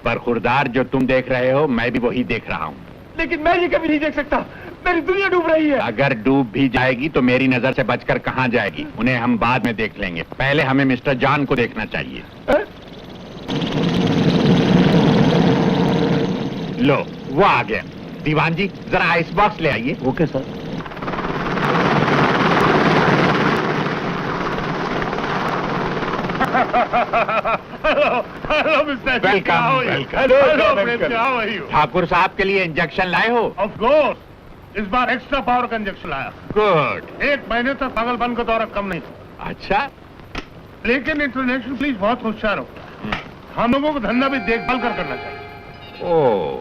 बरखुरदार, जो तुम देख रहे हो मैं भी वही देख रहा हूँ। लेकिन मैं ये कभी नहीं देख सकता, मेरी दुनिया डूब रही है। अगर डूब भी जाएगी तो मेरी नजर से बचकर कहाँ जाएगी, उन्हें हम बाद में देख लेंगे। पहले हमें मिस्टर जॉन को देखना चाहिए। लो, वो आ गया। दीवान जी, जरा आइस बॉक्स ले आइए। Okay sir. Hello mister, welcome. Welcome. Thakur साहब के लिए इंजेक्शन लाए हो? ऑफ कोर्स, इस बार एक्स्ट्रा पावर का इंजेक्शन लाया। गुड। 1 महीने तक पागलपन का दौरा कम नहीं था। अच्छा, लेकिन इंटरनेशनल पुलिस बहुत होशियार होता है। हम लोगों को धंधा भी देखभाल कर करना चाहिए। ओह,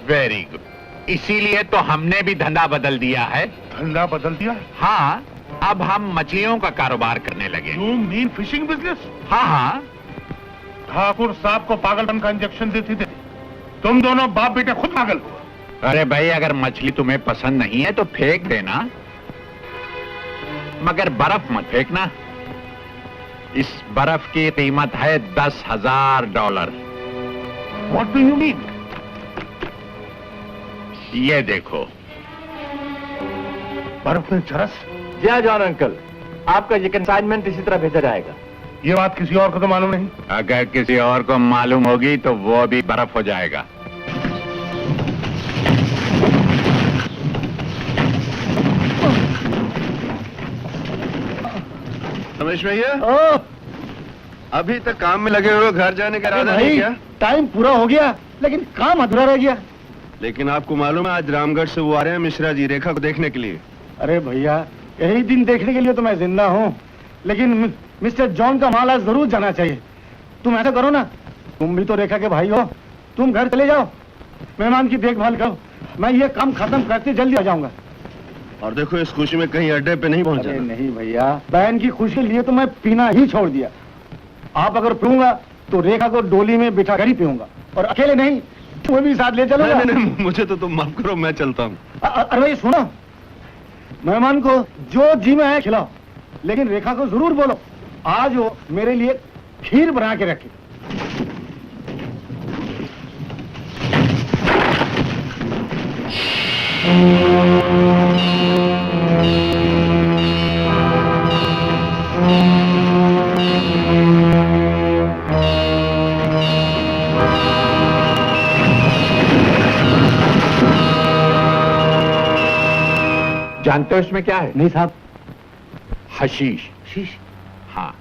वेरी गुड। इसीलिए तो हमने भी धंधा बदल दिया है। धंधा बदल दिया? हाँ, अब हम मछलियों का कारोबार करने लगे। You mean fishing business? हाँ हाँ। ठाकुर साहब को पागलपन का इंजेक्शन देती थी, तुम दोनों बाप बेटे खुद पागल हो। अरे भाई, अगर मछली तुम्हें पसंद नहीं है तो फेंक देना, मगर बर्फ मत फेंकना। इस बर्फ की कीमत है $10,000। What do you mean? ये देखो। बर्फ में चरस? जी हाँ जॉन अंकल, आपका ये कंसाइनमेंट इसी तरह भेजा जाएगा। ये बात किसी और को तो मालूम नहीं? अगर किसी और को मालूम होगी तो वो भी बर्फ हो जाएगा। रमेश भैया, अभी तक काम में लगे हुए, घर जाने का इरादा नहीं किया? टाइम पूरा हो गया लेकिन काम अधूरा रह गया। लेकिन आपको मालूम है आज रामगढ़ से वो आ रहे हैं मिश्रा जी, रेखा को देखने के लिए। अरे भैया, यही दिन देखने के लिए तो मैं जिंदा हूँ, लेकिन मिस्टर जॉन का माल आज जरूर जाना चाहिए। तुम ऐसा करो ना, तुम भी तो रेखा के भाई हो, तुम घर चले जाओ, मेहमान की देखभाल करो, मैं ये काम खत्म करते जल्दी आ जाऊंगा। और देखो इस खुशी में कहीं अड्डे पे नहीं पहुंचा। नहीं भैया, बहन की खुशी के लिए तो मैं पीना ही छोड़ दिया। आप अगर पीऊंगा तो रेखा को डोली में बिठा कर ही पीऊंगा, और अकेले नहीं, तुम्हें भी साथ ले चलूंगा। नहीं, मुझे तो तुम माफ करो, मैं चलता हूँ। अरे भाई सुनो, मेहमान को जो जी में है खिलाओ, लेकिन रेखा को जरूर बोलो आज वो मेरे लिए खीर बना के रखे। जानते हो इसमें क्या है? नहीं साहब। हशीश। शीश? हाँ,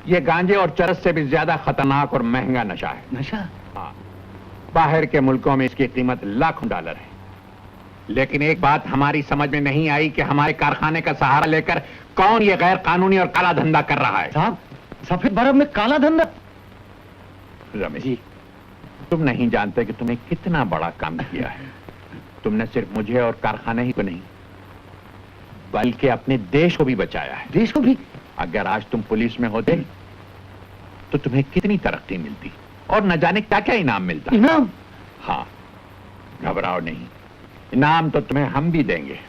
ये गांजे और चरस से भी ज्यादा खतरनाक और महंगा नशा है। नशा? हाँ, बाहर के मुल्कों में इसकी कीमत लाखों डॉलर है। लेकिन एक बात हमारी समझ में नहीं आई कि हमारे कारखाने का सहारा लेकर कौन ये गैर कानूनी और काला धंधा कर रहा है। साहब, सफेद बर्फ में काला धंधा? रमेश जी, तुम नहीं जानते कि तुमने कितना बड़ा काम किया है। तुमने सिर्फ मुझे और कारखाने ही को नहीं, बल्कि अपने देश को भी बचाया है। देश को भी? अगर अगर आज तुम पुलिस में होते तो तुम्हें कितनी तरक्की मिलती और न जाने क्या क्या इनाम मिलता। इनाम? हाँ, घबराओ नहीं, इनाम तो तुम्हें हम भी देंगे।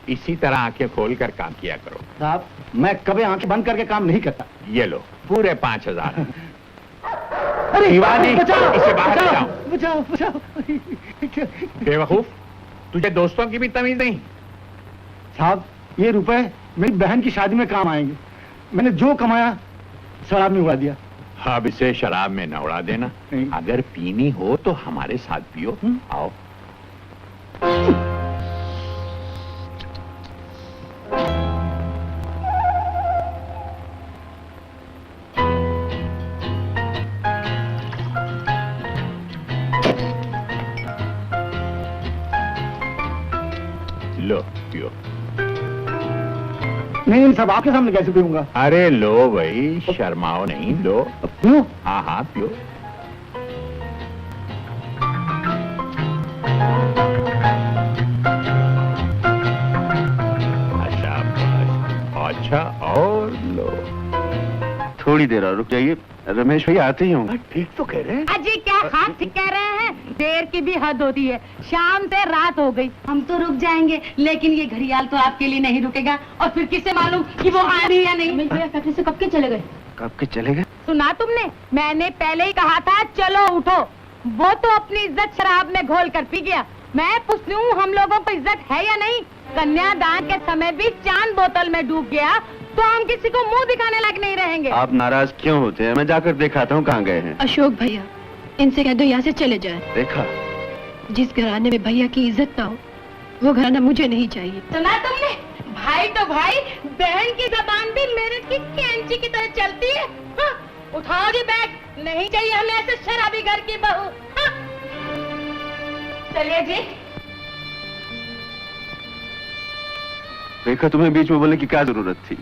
इसी तरह आंखें खोलकर काम किया करो। साहब, मैं कभी आंखें बंद करके काम नहीं करता। ये लो पूरे 5,000। अरे दीवानी, बचाओ, इसे बाहर ले जाओ। बचाओ, बचाओ। बेवकूफ, तुझे दोस्तों की भी तमीज नहीं। साहब, ये रुपए मेरी बहन की शादी में काम आएंगे। मैंने जो कमाया शराब में उड़ा दिया। अब इसे शराब में न उड़ा देना। नहीं। अगर पीनी हो तो हमारे साथ पियो। आओ। लो पियो। नहीं सब आपके सामने कैसे पीऊंगा? अरे लो भाई, शर्माओ नहीं, लो। क्यों? हाँ हाँ पियो। अच्छा, और लो। थोड़ी देर और रुक जाइए, रमेश भैया आते ही होंगे। ठीक तो कह रहे हैं। अजी क्या खाक कह रहे हैं? देर की भी हद होती है, शाम से रात हो गई। हम तो रुक जाएंगे, लेकिन ये घड़ियाल तो आपके लिए नहीं रुकेगा। और फिर किसे मालूम कि वो आ रही या नहीं। फैक्ट्री से कब के चले गए? कब के चले गए? सुना तुमने? मैंने पहले ही कहा था चलो उठो। वो तो अपनी इज्जत शराब में घोल कर पी गया। मैं पूछती हूँ हम लोगों को इज्जत है या नहीं? कन्यादान के समय भी चांद बोतल में डूब गया तो हम किसी को मुंह दिखाने लायक नहीं रहेंगे। आप नाराज क्यों होते हैं? मैं जाकर दिखाता हूँ कहाँ गए हैं। अशोक भैया, इनसे कह दो यहाँ से चले जाएं। देखा, जिस घराने में भैया की इज्जत ना हो वो घराना मुझे नहीं चाहिए। सुना तुमने? भाई तो भाई, बहन की जबान भी मेरे की कैंची की तरह चलती है। हाँ? उठाओ जी बैग, नहीं चाहिए हमें ऐसे शराबी घर की बहू। हाँ? चलिए जी। देखा, तुम्हें बीच में बोलने की क्या जरूरत थी?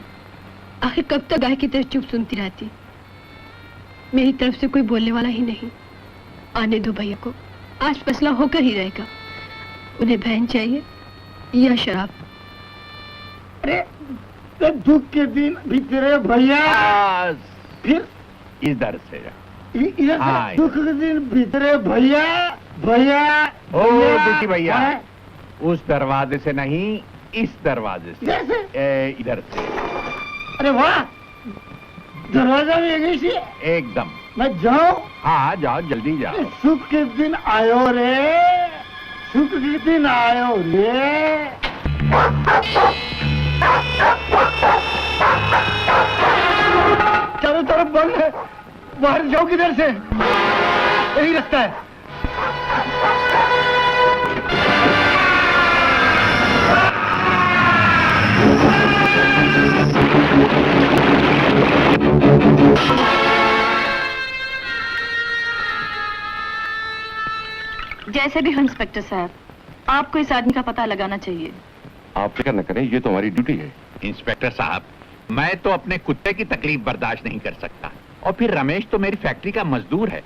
आखिर कब तक गाय की तरह चुप सुनती रहती? मेरी तरफ से कोई बोलने वाला ही नहीं। आने दो भैया को, आज फैसला होकर ही रहेगा। उन्हें बहन चाहिए या शराब। अरे दुख के दिन भी तेरे भैया फिर इधर से हाँ, दुख के दिन भीतरे भैया भैया। ओ देखी भैया, उस दरवाजे से नहीं, इस दरवाजे से। इधर से। अरे वाह, दरवाजा भी यही से। एकदम। मैं जाऊं? हाँ जाओ, जल्दी जाओ। सुख के दिन आयो रे, सुख के दिन आयो रे। चारों तरफ बंद है, बाहर जाओ किधर से? यही रास्ता है। जैसे भी हो इंस्पेक्टर साहब, आपको इस आदमी का पता लगाना चाहिए। आप फिक्र न करें, ये तो हमारी ड्यूटी है। इंस्पेक्टर साहब, मैं तो अपने कुत्ते की तकलीफ बर्दाश्त नहीं कर सकता। और फिर रमेश तो मेरी फैक्ट्री का मजदूर है।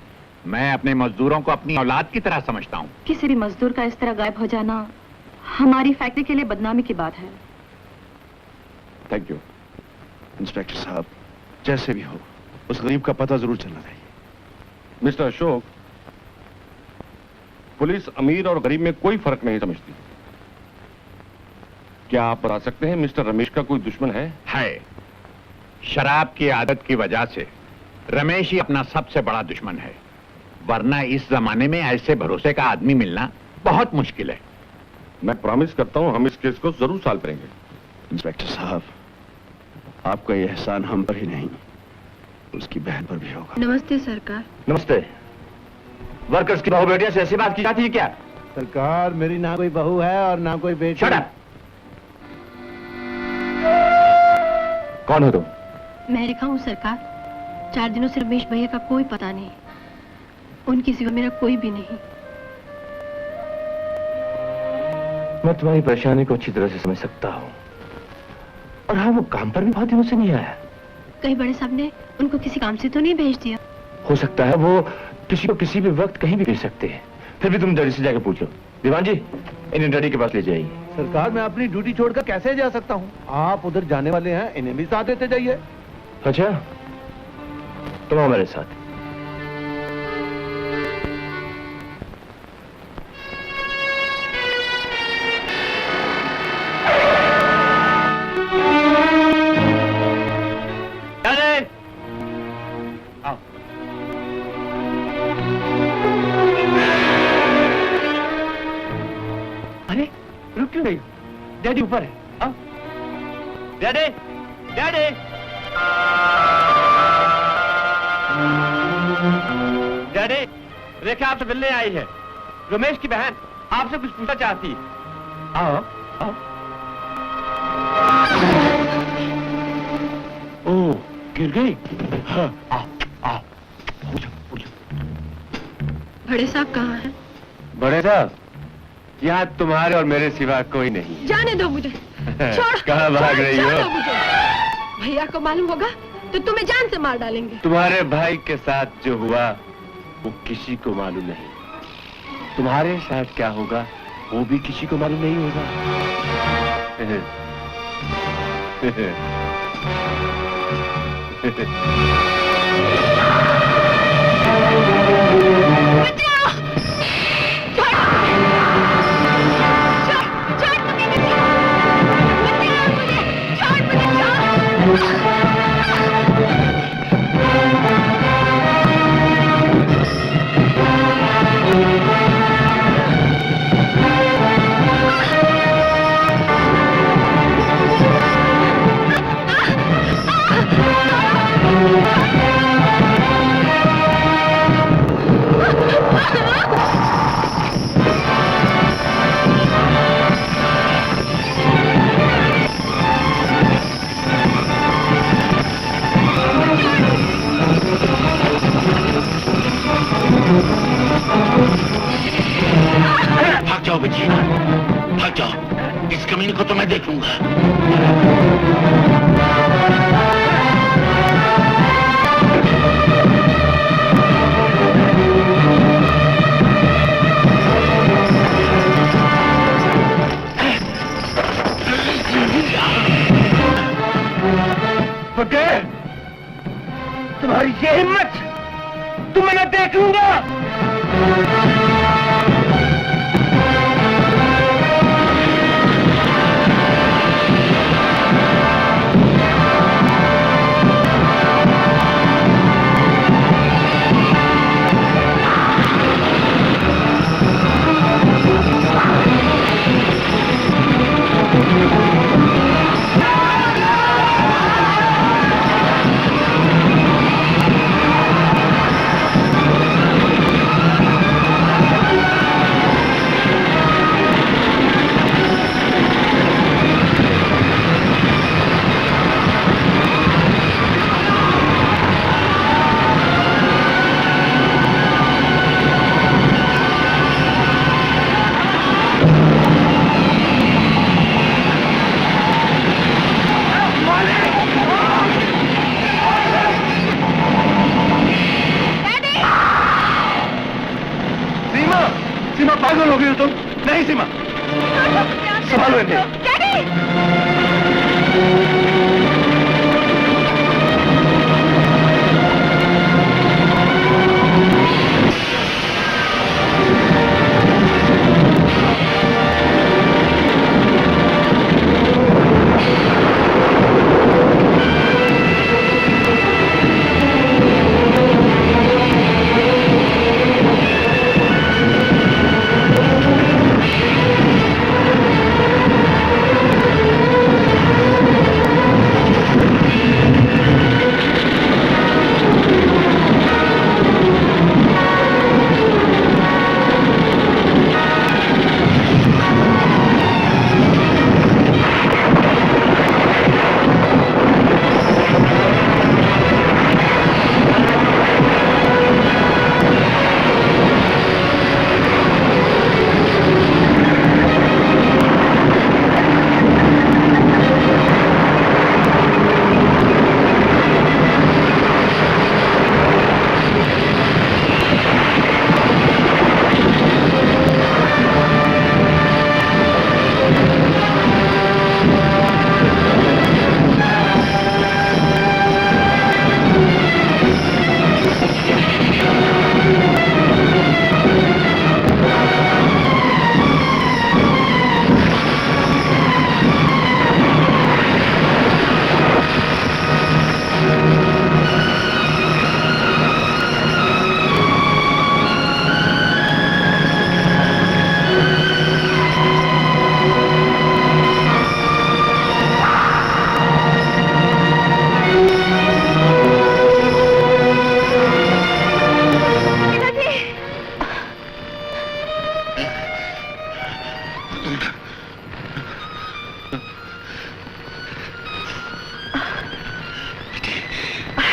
मैं अपने मजदूरों को अपनी औलाद की तरह समझता हूँ। किसी भी मजदूर का इस तरह गायब हो जाना हमारी फैक्ट्री के लिए बदनामी की बात है। थैंक यू इंस्पेक्टर साहब। जैसे भी हो, उस गरीब का पता जरूर चलना चाहिए। मिस्टर अशोक, पुलिस अमीर और गरीब में कोई फर्क नहीं समझती। क्या आप बता सकते हैं मिस्टर रमेश का कोई दुश्मन है? है। शराब की आदत की वजह से रमेश ही अपना सबसे बड़ा दुश्मन है। वरना इस जमाने में ऐसे भरोसे का आदमी मिलना बहुत मुश्किल है। मैं प्रॉमिस करता हूं हम इस केस को जरूर सॉल्व करेंगे। इंस्पेक्टर साहब, आपका यह एहसान हम पर ही नहीं, उसकी बहन पर भी होगा। नमस्ते सरकार। नमस्ते। वर्कर्स की बहू बेटिया से ऐसी बात की जाती है क्या? सरकार, मेरी ना कोई बहू है और ना कोई बेटी। Shut up! कौन हो तुम? मैं रेखा हूँ सरकार। 4 दिनों से रमेश भैया का कोई पता नहीं। उनकी सिवा मेरा कोई भी नहीं। मैं तुम्हारी परेशानी को अच्छी तरह से समझ सकता हूँ। और हाँ, वो काम पर भी बहुत दिनों से नहीं आया। कहीं बड़े साहब ने उनको किसी काम से तो नहीं भेज दिया? हो सकता है वो किसी को किसी भी वक्त कहीं भी भेज सकते हैं। फिर भी तुम डैडी से जाकर पूछो। दीवान जी, इन्हें डैडी के पास ले जाइए। सरकार, मैं अपनी ड्यूटी छोड़कर कैसे जा सकता हूँ? आप उधर जाने वाले हैं, इन्हें भी साथ देते जाइए। अच्छा, तुम आओ मेरे साथ। अरे रुक क्यों गई? डैडी ऊपर है। आओ। Daddy, daddy. डैडी, रेखा आपसे मिलने आई है। रमेश की बहन आपसे कुछ पूछना चाहती है। आओ, आओ। ओह, गिर गई? हाँ, आओ, आओ। पूछो। बड़े साहब कहाँ हैं? बड़े साहब, यहाँ तुम्हारे और मेरे सिवा कोई नहीं। जाने दो मुझे। छोड़। कहाँ भाग रही हो? जाने दो मुझे। भैया को मालूम होगा तो तुम्हें जान से मार डालेंगे। तुम्हारे भाई के साथ जो हुआ वो किसी को मालूम नहीं। तुम्हारे साथ क्या होगा वो भी किसी को मालूम नहीं होगा। भाग जाओ बच्ची, भाग जाओ। इस कमीने को तो मैं देख लूंगा। फकीर, तुम्हारी ये हिम्मत, तुम्हें मैं देख लूंगा। सीमा, पागल हो गई हो तुम? नहीं सीमा, संभालो इन्हें।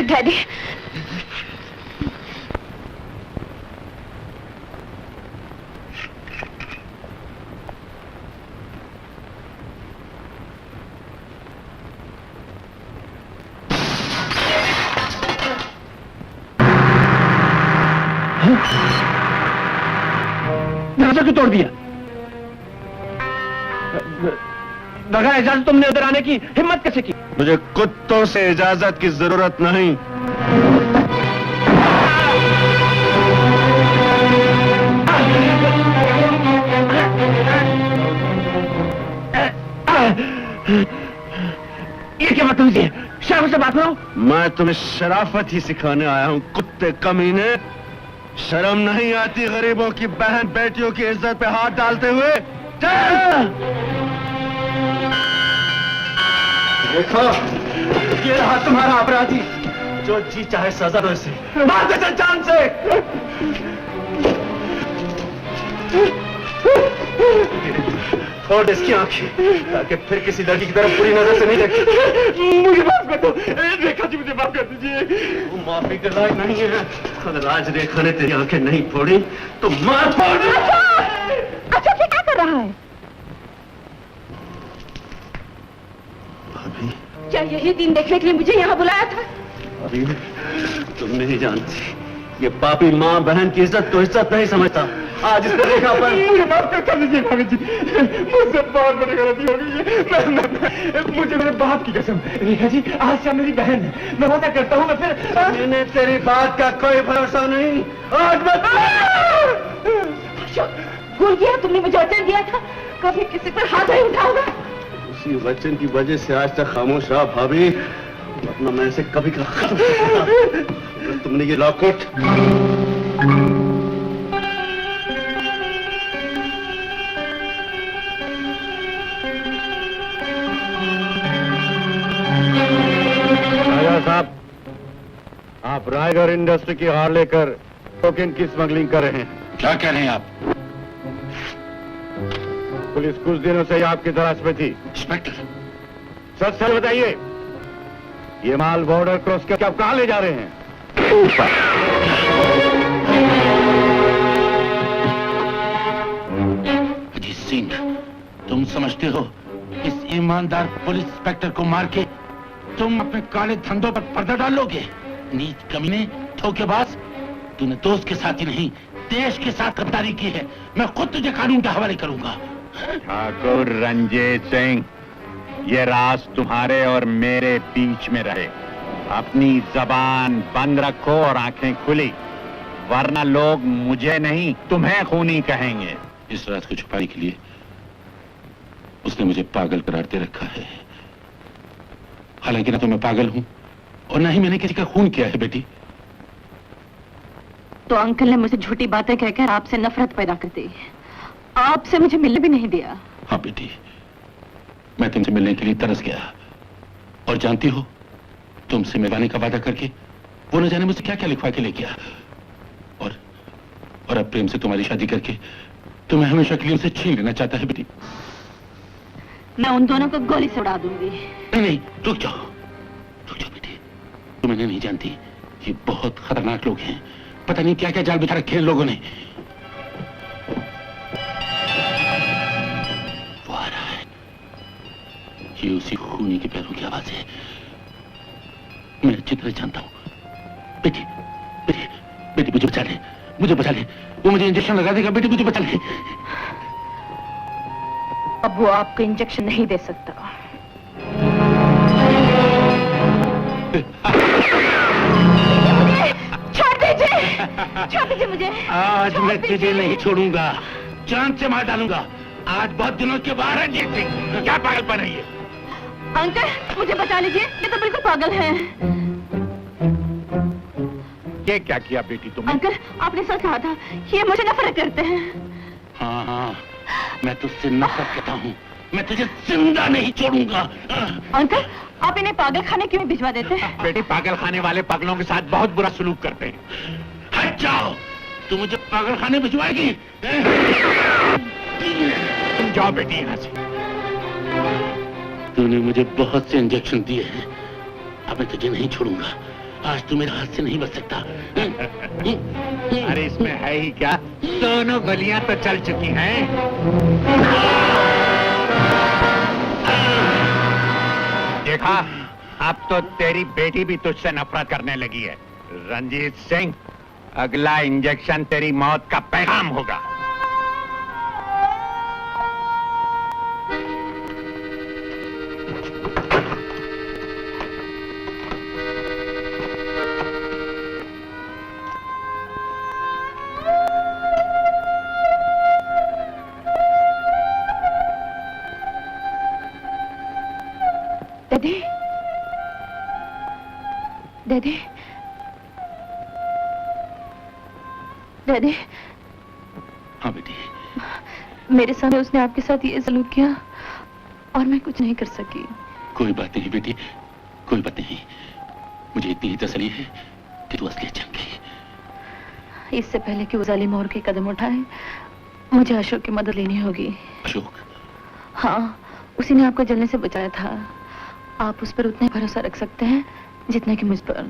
डैडी, दरवाजा क्यों तोड़ दिया? बगैर इजाजत तुमने उधर आने की हिम्मत कैसे की? मुझे कुत्तों से इजाजत की जरूरत नहीं। ये क्या बदतमीजी है? शराफत से बात करो। मैं तुम्हें शराफत ही सिखाने आया हूँ, कुत्ते कमीने। शर्म नहीं आती गरीबों की बहन बेटियों की इज्जत पे हाथ डालते हुए? देखो, ये रहा तुम्हारा अपराधी, जो जी चाहे सजा दो इसे, मार दे इसे जान से। फोड़ इसकी आंखें, ताकि फिर किसी लड़की की तरफ बुरी नजर से नहीं देखे। मुझे माफ कर दो, रेखा जी मुझे माफ कर दीजिए। वो माफी के लायक नहीं है। अगर आज रेखा ने तेरी आंखें नहीं फोड़ी तो मार फोड़। अच्छा ये क्या कर रहा है? भाभी, क्या यही दिन देखने के लिए मुझे यहाँ बुलाया था? भाभी, तुम नहीं जानती, ये पापी माँ बहन की इज्जत तो इज्जत नहीं समझता। आज इसने रेखा पर मुझे माफ कर दीजिए भाभी जी, मुझसे बहुत बड़ी गलती हो गई है। मुझे मेरे बाप की कसम, रेखा जी आज से मेरी बहन है, मैं वादा करता हूँ मैं फिर। मैंने तेरी बात का कोई भरोसा नहीं। आज मत भूल गया तुमने मुझे वचन दिया था कभी किसी पर हाथ नहीं उठाऊंगा। उसी वचन की वजह से आज तक खामोश रहा भाभी, वरना मैं इसे कभी का खत्म कर देता। तुमने ये लॉकेट साहब, आप रायगढ़ इंडस्ट्री की हार लेकर कोकेन की स्मगलिंग कर रहे हैं। क्या कह रहे हैं आप? पुलिस कुछ दिनों से ही आपकी तलाश में थी। इंस्पेक्टर, सच सच बताइए, ये माल बॉर्डर क्रॉस करके आप कहां ले जा रहे हैं? अजीत सिंह, तुम समझते हो इस ईमानदार पुलिस इंस्पेक्टर को मार के तुम अपने काले धंधों पर पर्दा डालोगे? नीच कमीने, धोखेबाज, तूने दोस्त के साथ ही नहीं देश के साथ गद्दारी की है। मैं खुद तुझे कानून के हवाले करूंगा। ठाकुर रंजीत सिंह, ये राज तुम्हारे और मेरे बीच में रहे। अपनी जबान बंद रखो और आंखें खुली, वरना लोग मुझे नहीं तुम्हें खूनी कहेंगे। इस राज को छुपाने के लिए उसने मुझे पागल करार दे रखा है। हालांकि ना तो मैं पागल हूं और ना ही मैंने किसी का खून किया है बेटी। तो अंकल ने मुझे झूठी बातें कहकर आपसे नफरत पैदा कर दी, आपसे मुझे मिलने भी नहीं दिया। हाँ बेटी, मैं तुमसे मिलने के लिए तरस गया और जानती हो, तुमसे मिलवाने का वादा करके वो न जाने मुझसे क्या क्या लिखवा के ले गया। और अब प्रेम से तुम्हारी शादी करके तुम्हें हमेशा के लिए उसे छीन लेना चाहता है बेटी। मैं उन दोनों को गोली से उड़ा दूंगी। नहीं नहीं, रुक जाओ बेटी, तुम इन्हें नहीं जानती, ये बहुत खतरनाक लोग हैं। पता नहीं क्या क्या जाल बिछा रखे हैं लोगों ने। वो आ रहा है, ये उसी खूनी के पैरों की आवाज है। मैं अच्छी तरह जानता हूं। बेटी बेटी बेटी, मुझे बचा ले, मुझे बचा ले। वो मुझे इंजेक्शन लगा देगा। बेटी मुझे बचा ले। अब वो आपको इंजेक्शन नहीं दे सकता। छोड़ दीजिए मुझे। आज मैं तुझे नहीं छोड़ूंगा, जान से मार डालूंगा। आज बहुत दिनों के बाद है जीत सिंह, क्या पागलपन है ये? अंकल मुझे बचा लीजिए, ये तो बिल्कुल पागल है। ये क्या किया बेटी तुमने? अंकल आपने सच कहा था, ये मुझे नफरत करते हैं। हाँ हाँ, मैं तुझसे नफरत करता हूँ, मैं तुझे जिंदा नहीं छोड़ूंगा। अंकल आप इन्हें पागल खाने क्यों भिजवा देते हैं? बेटी, पागल खाने वाले पागलों के साथ बहुत बुरा सलूक करते हैं। हट जाओ, तू मुझे पागल खाने भिजवाएगी? तुम जाओ बेटी यहाँ से। तूने मुझे बहुत से इंजेक्शन दिए हैं, अब मैं तुझे नहीं छोड़ूंगा। आज तू मेरे हाथ से नहीं बच सकता। अरे इसमें है ही क्या, दोनों गलियां तो चल चुकी हैं। देखा, अब तो तेरी बेटी भी तुझसे नफरत करने लगी है। रंजीत सिंह, अगला इंजेक्शन तेरी मौत का पैगाम होगा। दादी डैडी, डैडी, हाँ बेटी, मेरे सामने उसने आपके साथ ये सलूक किया और मैं कुछ नहीं कर सकी। कोई बात नहीं बेटी, कोई बात नहीं। मुझे इतनी ही तसल्ली है कि तू असलियत जान गई। इससे पहले कि वो जालिम और के कदम उठाए, मुझे अशोक की मदद लेनी होगी। अशोक? हाँ, उसी ने आपको जलने से बचाया था। आप उस पर उतना ही भरोसा रख सकते हैं जितना कि मुझ पर।